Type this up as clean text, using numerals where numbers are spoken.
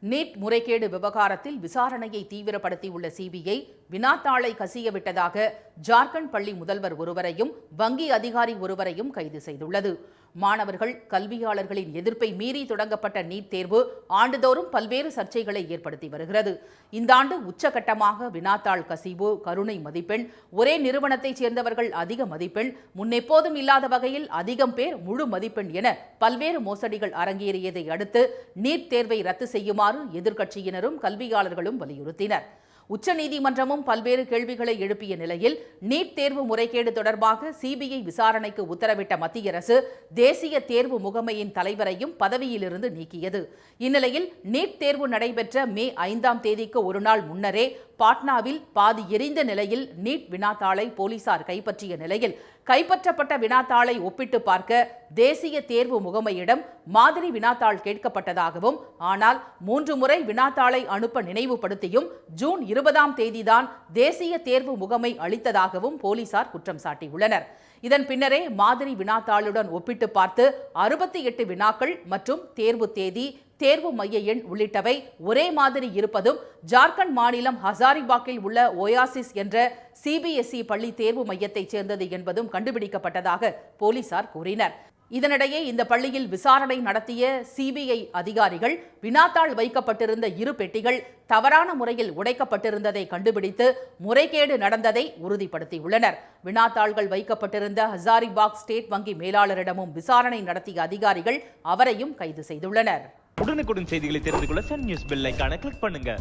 NEET முறைகேடு விவகாரத்தில் விசாரணையை தீவிரப்படுத்தியுள்ள சிபிஐ வினாத்தாளை கசியவிட்டதாக ஜார்க்கண்ட் பள்ளி முதல்வர் ஒருவரையும் வங்கி அதிகாரி ஒருவரையும் கைது செய்துள்ளது. மாணவர்கள், கல்வியாளர்களின் எதிர்ப்பை மீறி தொடங்கப்பட்ட நீட் தேர்வு ஆண்டுதோறும் பல்வேறு சர்ச்சைகளை ஏற்படுத்தி வருகிறது. இந்த ஆண்டு உச்சகட்டமாக வினாத்தாள் கசிவு, கருணை மதிப்பெண், ஒரே நிறுவனத்தைச் சேர்ந்தவர்கள் அதிக மதிப்பெண், முன்னெப்போதும் இல்லாத வகையில் அதிகம் பேர் முழு மதிப்பெண் என பல்வேறு மோசடிகள் அரங்கேறியதை அடுத்து நீட் தேர்வை ரத்து செய்யுமாறு எதிர்க்கட்சியினரும் கல்வியாளர்களும் வலியுறுத்தினர். உச்சநீதிமன்றமும் பல்வேறு கேள்விகளை எழுப்பிய நிலையில் நீட் தேர்வு முறைகேடு தொடர்பாக சிபிஐ விசாரணைக்கு உத்தரவிட்ட மத்திய அரசு தேசிய தேர்வு முகமையின் தலைவரையும் பதவியிலிருந்து நீக்கியது. இந்நிலையில் நீட் தேர்வு நடைபெற்ற மே 5ஆம் தேதிக்கு ஒரு நாள் முன்னரே பாட்னாவில் பாதி எரிந்த நிலையில் நீட் வினாத்தாளை போலீசார் கைப்பற்றிய நிலையில் கைப்பற்றப்பட்ட வினாத்தாளை ஒப்பிட்டு பார்க்க தேசிய தேர்வு முகமையிடம் மாதிரி வினாத்தாள் கேட்கப்பட்டதாகவும், ஆனால் 3 முறை வினாத்தாளை அனுப்ப நினைவுபடுத்தியும் ஜூன் 20ஆம் தேதிதான் தேசிய தேர்வு முகமை அளித்ததாகவும் போலீசார் குற்றம் சாட்டியுள்ளனர். இதன் பின்னரே மாதிரி வினாத்தாளுடன் ஒப்பிட்டு பார்த்து 68 வினாக்கள் மற்றும் தேர்வு தேதி, தேர்வு மைய எண் உள்ளிட்டவை ஒரே மாதிரி இருப்பதும் ஜார்க்கண்ட் மாநிலம் ஹசாரிபாக்கில் உள்ள ஓயாசிஸ் என்ற சிபிஎஸ்இ பள்ளி தேர்வு மையத்தைச் சேர்ந்தது என்பதும் கண்டுபிடிக்கப்பட்டதாக போலீசார் கூறினர். இதனிடையே இந்த பள்ளியில் விசாரணை நடத்திய சிபிஐ அதிகாரிகள் வினாத்தாள் வைக்கப்பட்டிருந்த 2 பெட்டிகள் தவறான முறையில் உடைக்கப்பட்டிருந்ததை கண்டுபிடித்து முறைகேடு நடந்ததை உறுதிப்படுத்தியுள்ளனர். வினாத்தாள்கள் வைக்கப்பட்டிருந்த ஹசாரிபாக் ஸ்டேட் வங்கி மேலாளரிடமும் விசாரணை நடத்திய அதிகாரிகள் அவரையும் கைது செய்துள்ளனர். உடனுக்குடன் செய்திகளை தெரிந்து கொள்ள சன் நியூஸ் பெல் ஐகானை கிளிக் பண்ணுங்க.